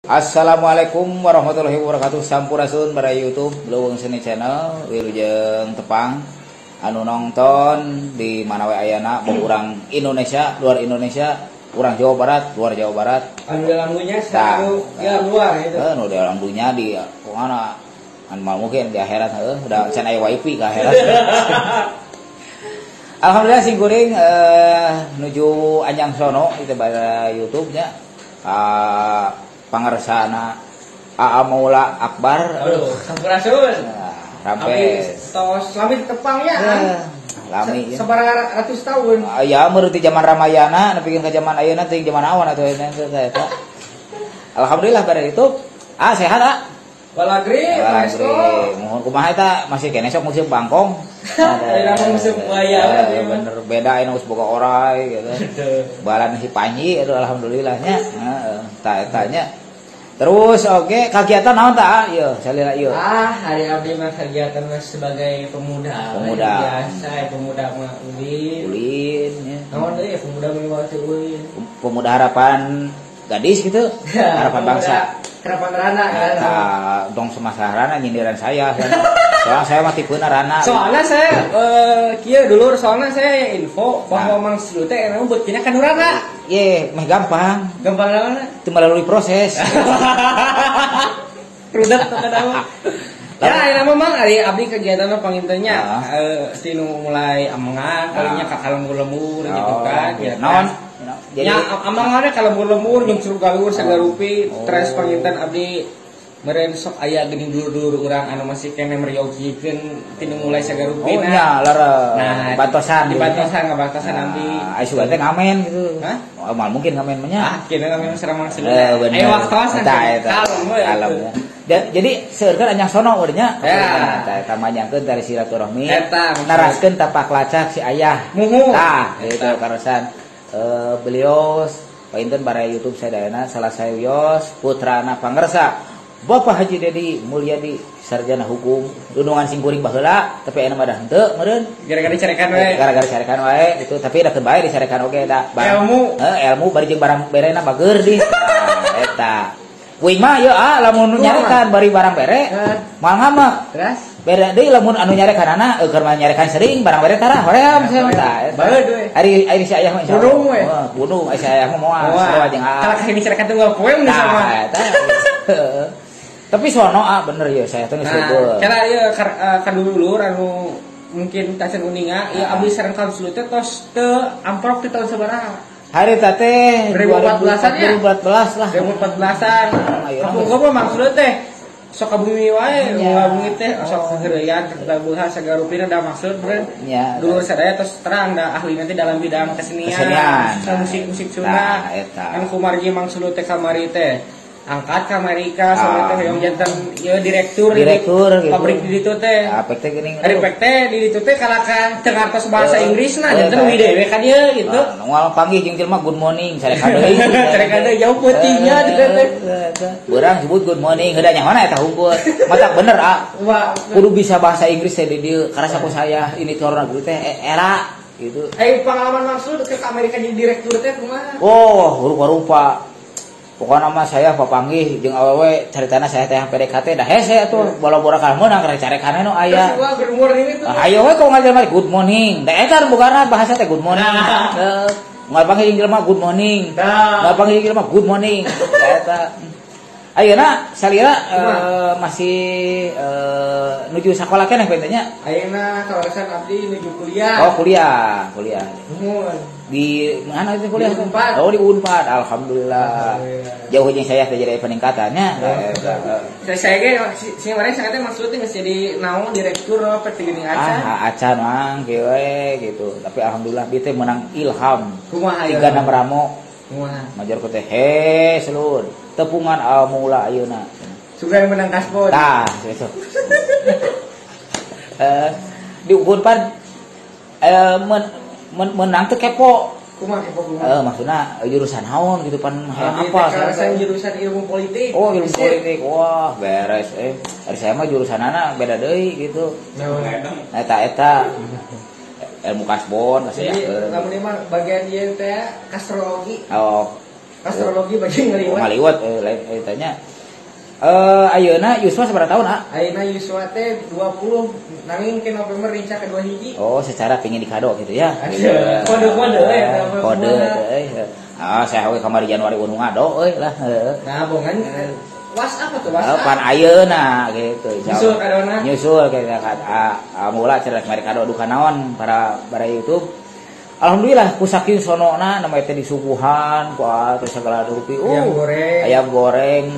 Assalamualaikum warahmatullahi wabarakatuh. Sampurasun para YouTube Leuweung Seni Channel, wilujeng tepang anu nonton di mana we ayana, mau urang Indonesia, luar Indonesia, urang Jawa Barat, luar Jawa Barat. Anu dalam dunia selalu ya luar itu. Nu dalam dunia di mana an mungkin di akhirat udah can aya wifi ke akhirat. Alhamdulillah sing kuring nuju anjang sono itu pada YouTube-nya. Pangarsana Aa Maula Akbar. Aduh, sampurasun. Sampai tos lami tepangnya kan. Lami. Sabarang ratus tahun. Ya menurut zaman Ramayana nepikeun ka zaman ayeuna teh zaman awan atuh eta. Alhamdulillah pada itu sehat Balagri, Maestro. Mohon kumaha eta masih kene sok musim bangkong. Ada musim buaya. Bener beda anu geus boga orai gitu. Balan si Panji itu alhamdulillahnya. Tanya. Terus oke, kagiatan naon tah? Ieu, salila ieu. Hari abdi mah kegiatan sebagai pemuda. Biasa pemuda mah ulin ya. Naon deui pemuda mah ulin. Pemuda harapan gadis gitu. Harapan bangsa. Harapan Rana kan. Dong semasaran nyindiran saya. Soalnya saya mah tipeuna Rana. Soalnya saya kieu dulur soalnya saya info bahwa Mang Silu teh emang buat kena kan Rana. Ye, mah gampang. Gampang naon? Itu melalui proses. Rudet teh dawa. Ya, ayeuna mah ari abdi kegiatan pangintennya tinu mulai amangan kalinya ka kalembur-lembur gitu kan. Ya. Naon? Jadi amangannya kalembur-lembur jeung suruh galur sagarupi terus panginten abdi meureun sok aya geuning dulur-dulur urang anu masih kene meriyogikeun tinu mulai sagarupi. Oh nya lara. Nah, bantosan. Di bantosan abdi. Ai sudah teh ngamen gitu. Hah? Mal mungkin ngamen mah nya. Kene ngamen sareng Mang Silu. Ayo waktosan. Kalem. Jadi seureun anjang sono urangnya. Eta manyangkeun tari silaturahmi. Naraskeun tapak lacak si ayah. Tah, itu karosan beliau painten bara YouTube sadayana salah saya Wios putrana Pangersa. Bapak Haji Dedi Mulyadi sarjana hukum dunungan singkuring baheula tapi aya mah henteu meureun gara-gara carekan wae gitu tapi da teu bae dicarekan oge da ilmu bari jeung barang berena bageur di eta uing mah yeuh lamun nyarekan bari barang bere moal ngama terus beda deui lamun anu nyarekanana keur mah nyarekan sering barang bere tara hoream saya tah ari si ayah mah insyaallah bunuh si ayah mah moal sarua jeung kalau ini carekan tunggal poe mun sama tapi sono bener ya saya tuh disebut. Karena ieu kadulur anu mungkin tacan uninga ieu abdi sareng kaum Silu teh tos teu amprok di tahun sabaraha? Hari teh 2014-an ya. 2014 lah. 2014-an. Kampung Mang Silu teh sok kabumi wae, ngabungi teh sok kageureyan ketabuhan sagarupina da maksud beureun. Dulur sadaya tos terang da ahli nanti dalam bidang kesenian. Musik Sunda. Kan kumargi Mang Silu teh kamari teh angkat ke Amerika sama teh yang jantan ya direktur gitu. Pabrik di ditu teh apek teh geuning repek teh di ditu teh kalaka cengartos bahasa Inggrisna jantan wi dewe ka dieu gitu moal panggih jeung jelema good morning carekan deui carekan deui jauh peutingnya teh urang sebut good morning heuda nyahoana eta hungkul matak bener kudu bisa bahasa Inggris teh di dieu karena saku saya ini torna guru teh era gitu pengalaman maksud ke Amerika jadi direktur teh kumaha rupa-rupa pokoknya nama saya papanggih jeung awewe caritana saya teh PDKT dah hese atuh bola-bola ka meunang karek carekan anu aya. Good morning itu. Ayo we kok ngajar good morning. Da eta bukanna bahasa teh good morning. Ngal panggih jeung jelema good morning. Ngal panggih jeung jelema good morning. Eta. Ayeuna salira masih nuju sakola keneh pentenya. Ayeuna kawasan abdi nuju kuliah. Oh, kuliah. Di mana itu kuliah? Unpad. Oh, di Unpad. Alhamdulillah. Jauh jeung saya teh jadi peningkatannya. Saya ge sing kemarin saya teh maksudnya geus jadi naon direktur PT Geuning Acan. Acan mang kieu gitu. Tapi alhamdulillah dia teh menang ilham. Kumaha aya? 36 ramo. Kumaha? Majar ku teh selur. Tepungan Al-Maula ayeuna. Sugan menang kaspon. Tah, besok. Di Unpad menang teh kepo. Kumaha kepo kumaha? Maksudna jurusan naon gitu pan apa saya jurusan ilmu politik. Oh, ilmu politik. Wah, beres Ari saya mah jurusanana beda deui gitu. Eta ilmu kasbon kasih. Jadi kamu mah bagian ieu teh astrologi. Oh. Astrologi bagi ngaliwat. Ngaliwat lain tanya. Ayeuna Yuswa seberapa tahun, ah? Ayeuna Yuswa teh 20 nanging ke November rinca kedua hiji. Oh, secara pengin dikado gitu ya. Kode-kode Kode saya we kamari Januari unu ngado euy lah. Nah, bongan WhatsApp tuh WhatsApp. Pan ayeuna gitu. Nyusul kadona. Nyusul mula cerdas mari kado duka naon para YouTube. Alhamdulillah ku saking sonona nama teh disuguhan ku terus segala rupi ayam goreng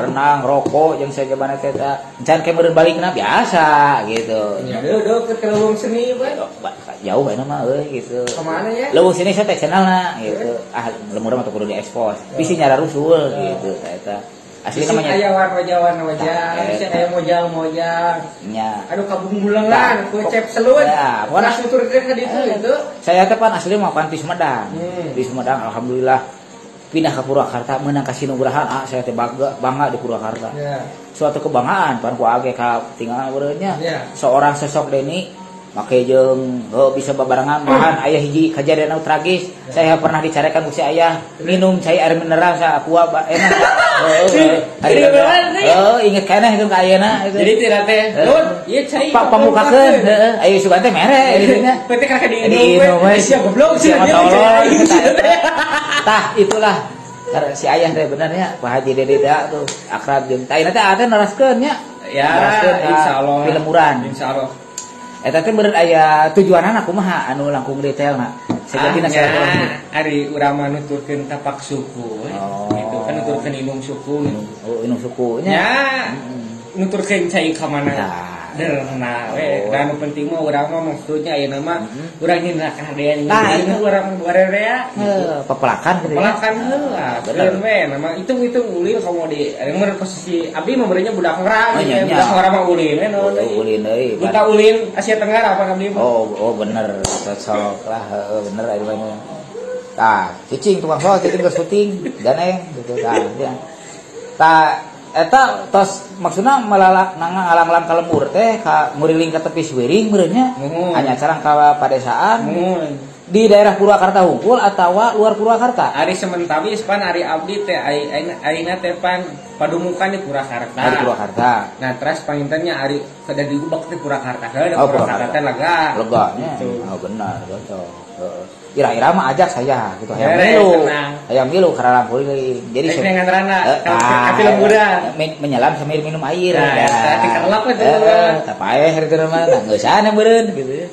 renang rokok jeung sagebana teh encan ke meureun balikna biasa gitu nya deuk ke leuweung seni we jauh eta mah euy gitu kemana ya leuweung seni saya teh channelna gitu lemur mah teu kudu diekspos bisi nyara rusul gitu eta asli namanya aya warna wajah bisa aya mojang nya aduh kabunggulengan ku cep selut warna suturkeun ka ditu itu saya teh pan asli mah pan di Sumedang alhamdulillah pindah ke Purwakarta meunang ka sinugrahan saya teh bangga di Purwakarta suatu kebanggaan pan ku age ka tinggal beureunya seorang sosok Deni make jeung bisa babarengan bahan aya hiji kejadian anu tragis saya pernah dicarekan ku si ayah minum cai air mineral sa aqua enak inget keneh itu ka ayeuna itu jadi tidak teh ieu cai pamukakeun ayo sugan teh mere dinya PT ka di Indo we sia goblok sia tah itulah si ayah teh benernya Pak Haji Dede tuh akrab jeung tah teh ate naraskeun nya ya insyaallah filmuran insyaallah eta teh beureun aya tujuanana kumaha anu langkung detailna segatina saya ari urang mah nuturkeun tapak suku gitu kan nuturkeun inung suku inung suku nya nuturkeun cai ka mana derna we dan penting mah urang mah maksudnya ayeuna mah urang nyina kahadean ini urang barerea pepelakan gitu pepelakan heula bener we nama itu ulin kamu di yang posisi abdi mah beureunya budak ngara gitu budak ngara mah ulin we naon ulin euy buta ulin Asia Tenggara apa abdi mah oh bener cocok lah bener aya banyak tah cicing tukang soal cicing geus syuting daneng gitu tah eta tos maksudna melalak nanga alang-alang ka lembur teh ka nguriling ka tepi Wiring meureunnya hanya carang ka padesaan di daerah Purwakarta hungkul atawa luar Purwakarta ari sementara pan ari abdi teh ayeuna teh pan padumukan di Purwakarta nah terus pangintennya ari kada diubak di Purwakarta Purwakarta teh lega nya benar cocok ira-ira mah ajak saya gitu hayang milu karena kuring jadi dengan rana tapi lemburan menyelam sambil minum air tadi kelap itu tapaeh hareuteun mah geus sana meureun gitu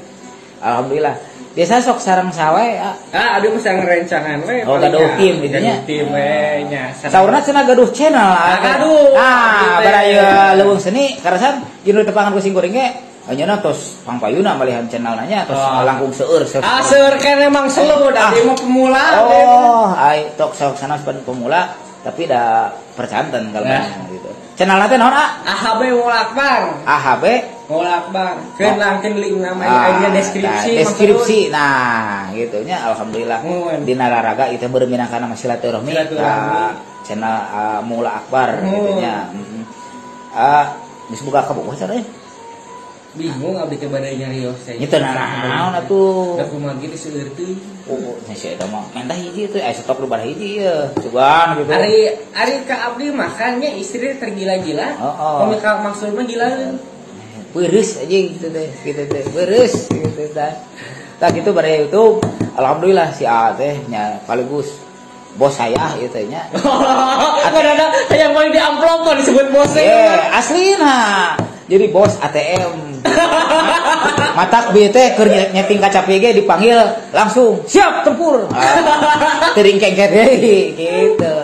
alhamdulillah biasa sok sareng sawe abdi mah sareng rencangan we gaduh tim dinya tim we nya saurna cenah gaduh channel barayeuna leuweung seni karasan jeung tepangan ku sing goreng ge ayeuna tos pangpayuna malihan channel nanya tos langkung seueur seueur keneh emang selu da mah pemula ai tok sok sanes pemula tapi da percanten kalau gitu channelna teh naon AHB Mola Akbar Mola Akbar keun langkeun link nama aya deskripsi nah gitu nya alhamdulillah dina raraga itu berminangkan nama silaturahmi ka channel Mola Akbar gitu nya geus boga kabogoh cara bingung abdi teh bade nyarios teh itu naon atuh da kumaha gitu seueur teuing nya eta mah mentah hiji teh aya stok lu baraha hiji ya coban gitu ari ka abdi makannya istri tergila-gila komika maksudna gilaeun beureuss aja gitu teh beureuss gitu tah kitu bade YouTube alhamdulillah si A teh nya kaligus bos saya ieu teh nya ada yang mau di amplop kok disebut bos teh aslina jadi bos ATM matak bieu teh keur nyeting kaca PG dipanggil langsung siap tempur teuing kengket deui kitu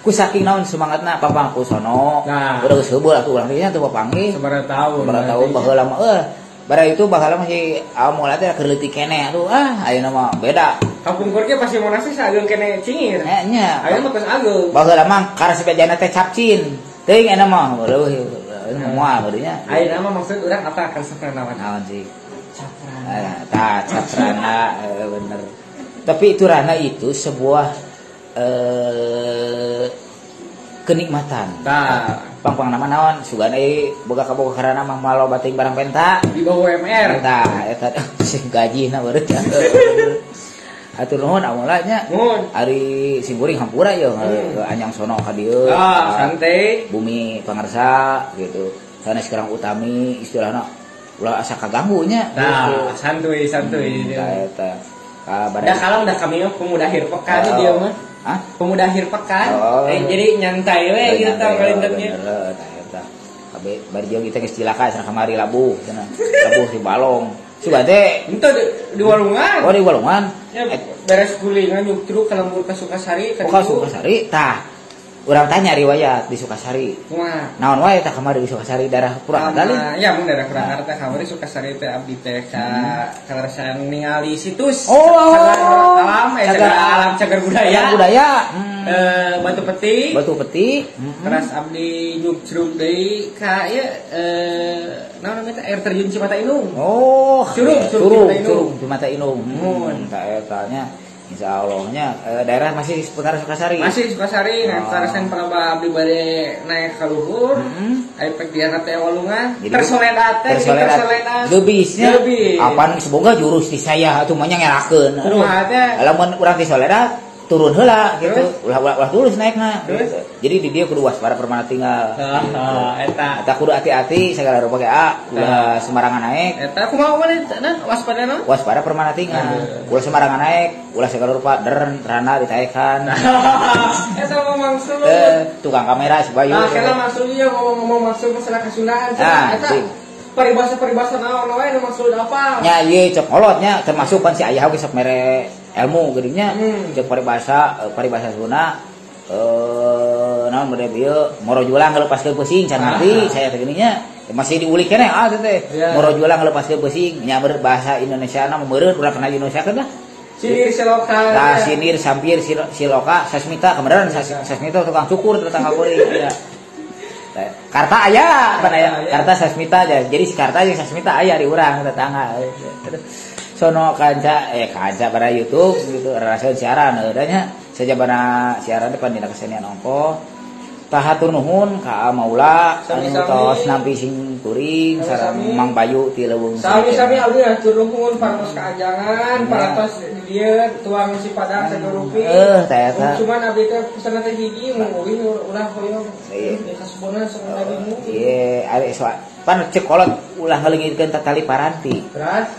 ku saking naon semangatna papang ku sono udah geus heubeul atuh urang nya teu papanggih sabaraha taun baheula mah bara itu baheula mah si Amola teh keur leutik keneh atuh ayeuna mah beda kampung keur ge pasti monasih sageung keneh cingir nya ayeuna mah geus ageung baheula mah karena sepejana teh capcin teuing enak mah leuwih moal beudinya ayeuna mah maksud urang apa karesepna naon sih caprana bener tapi itu rana itu sebuah kenikmatan pang nama naon sugan boga kaboga karana mah malo bating barang penta di bawah UMR eta sing gajina beureuh Atur nuhun amulanya. Ari simkuring hampura ya anyang sono ka dieu. Santai. Bumi pangarsa gitu. Sana sekarang utami istilahna ulah asa kaganggu nya. Nah, santuy. Eta. Dah kalau udah kami pemuda akhir pekan dia mah. Hah? Pemuda akhir pekan. Jadi nyantai we gitu kalendernya. Eta. Kabe bari jeung kita geus cilaka cenah kamari labuh cenah. Labuh di balong. Coba teh ente di walungan. Oh di walungan. Ya beres gulingan nyuk truk ka lembur ka Sukasari. Ka Sukasari tah. Urang tanya riwayat di Sukasari. Kumaha? Naon wae tah kamari di Sukasari daerah Purwakarta. Ya mun daerah Purwakarta kamari Sukasari teh abdi teh ka karasan ningali situs. Cagar alam cagar budaya. Batu peti. Terus abdi nyuk truk deui ka ieu naon namanya air terjun Cimata Inung. Oh, curug Cimata Inung. Tah eta nya insyaallah-nya daerah masih seputar Sukasari. Masih Sukasari, nah karasan pangaba abdi bade naik ka luhur. Aya pegdiana teh walungan. Tersoledat. Gebisnya. Apan semoga jurus di saya atuh mah nya ngerakeun. Kumaha teh? Lamun urang ti soledat turun heula gitu. Ulah tulus naikna gitu. Jadi di dia kudu waspada permana tinggal. Eta kudu hati-hati segala rupa ge ulah sembarangan naik. Eta kumaha mana waspadana? Waspada permana tinggal. Ulah sembarangan naik, ulah segala rupa rana ditaekan. Eta mah maksud tukang kamera si Bayu. Kana maksudnya ngomong maksud masalah Kasundaan. Eta peribahasa naon wae maksud apa? Nya ieu cek kolotnya termasuk pan si aya ge sok mere ilmu geudinya cek paribasa Sunda naon bade bieu moro jualang ngaleupaskeun peusing can ngarti saya teh geuninnya masih diulik keneh teh moro jualang ngaleupaskeun peusing nya bahasa Indonesiana meureun urang kana Indonesiakeun lah sinir siloka tah sinir sampir siloka sasmita kebenaran sasmita tukang cukur tetangga kuring ya Karta aya pan aya Karta sasmita aja jadi si Karta jeung sasmita aya di urang tetangga sono kanca pada YouTube gitu rasaeun siaran eudanya sajabana siaran depan dina kesenian ongko tah hatur nuhun ka Maula anu tos nampi sing kuring sareng Mang Bayu ti Leuweung sami-sami abdi hatur nuhun parantos kaajangan parantos di dieu tuang si Padang sagurupi tah eta cuman abdi teh pesan teh hiji mungkin ulah hoyong kasubona sok daging ari soal pan cek kolot ulah ngaleungitkeun tali paranti.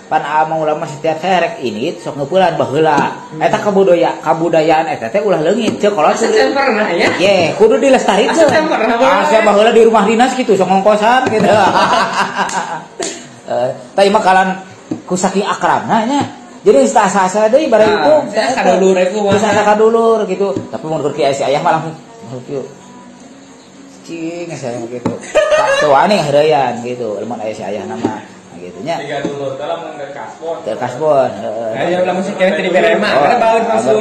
Pan ama ulama setiap saya rek init sok ngeupulan baheula. Eta kabudayaan eta teh ulah leungit cek kolot. Asa pernah ya? Ye, kudu dilestarikeun. Asa baheula di rumah dinas kitu sok ngongkosan kitu. Tah mah kalan ku saking akrabna nya. Jadi asa-asa deui bari itu kadulur iku bisa kadulur gitu. Tapi mun keur kieu si aya mah langsung cing saya gitu. Tuh aneh harayan gitu. Lamun aya si ayah nama gitu nya. Tiga dulu dalam ngger kasbon. Teu kasbon. Aya ulah musik teh di berema. Karena baud maksud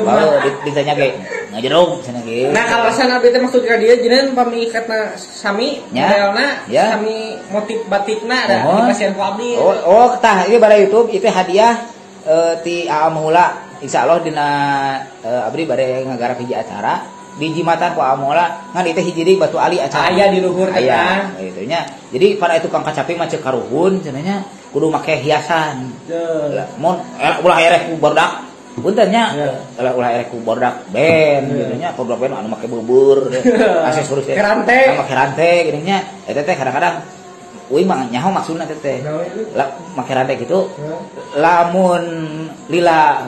ditanya ge ngajerog cenah ge. Nah, kalau sana abdi teh maksud ka dieu jenengan pamikatna sami modelna sami motif batikna da di pasien ku abdi. Oh, tah ieu bara YouTube itu hadiah ti Amula. Insyaallah dina abdi bade ngagarap hiji acara di Jimatan ku Amola ngan itu hiji deui Batu Ali acara aya di luhur teh aya gitu nya. Jadi para tukang kacaping mah ceuk karuhun cenah nya kudu make hiasan. Mun ulah erek ku bordak punten nya ulah erek ku bordak band gitu nya bordak band anu make beubeur aksesoris teh make rante gini nya eta teh kadang-kadang uing mah nyaho maksudna teh make rante gitu lamun lila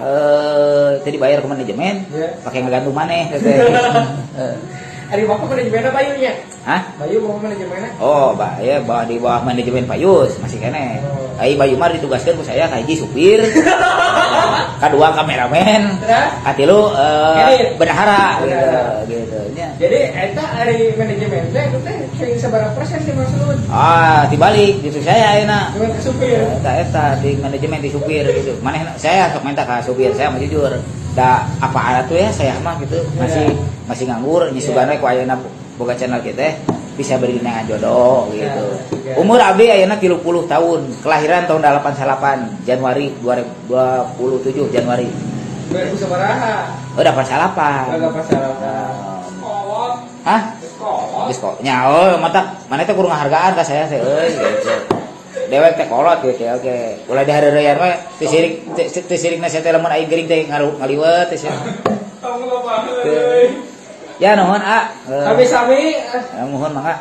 teh dibayar ke manajemen pakai ngagantung maneh teh ari bapak manajemenna Bayu nya hah Bayu bawa manajemenna oh ya bawa di bawah manajemen Payus masih kene ai Bayu mah ditugaskeun ku saya ka hiji supir kadua kameramen katilu bendahara gitu nya jadi eta ari manajemen teh teh sabaraha persen dimaksud dibalik justru saya ayeuna cuma ke supir eta di manajemen di supir gitu maneh saya sok minta ka supir saya mah jujur da apa ada tuh ya saya mah gitu masih nganggur nyisugana ku ayeuna boga channel kita bisa beri dengan jodoh gitu. Umur abdi ayeuna 30 tahun, kelahiran tahun 88 Januari 2027 Januari. 2000 sabaraha? Oh, 88. Kolot. Hah? Geus kok. Nya mana teh kudu ngahargaan ka saya teh euy gitu. dewek teh kolot gitu ya. Oke. Ulah di hareureyan mah teu sirik nasi teh lamun aing geuring teh ngaliwet teh. Ya nuhun Sami-sami. Mohon mangga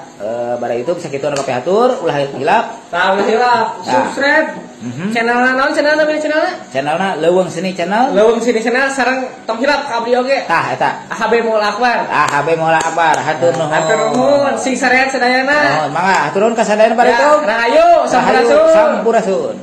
bari itu bisa kitu kopi hatur ulah hilap. Tah ulah hilap. Subscribe. Channelna naon channelna beli channelna? Channelna Leuweung Seni Channel. Leuweung Seni Channel sareng tong hilap ka abdi oge. Tah eta. AHB Mola Akbar. AHB Mola Akbar. Hatur nuhun. Hatur nuhun sing sarehat sadayana. Nuhun mangga hatur nuhun ka sadayana bari itu. Rahayu sampurasun. Sampurasun.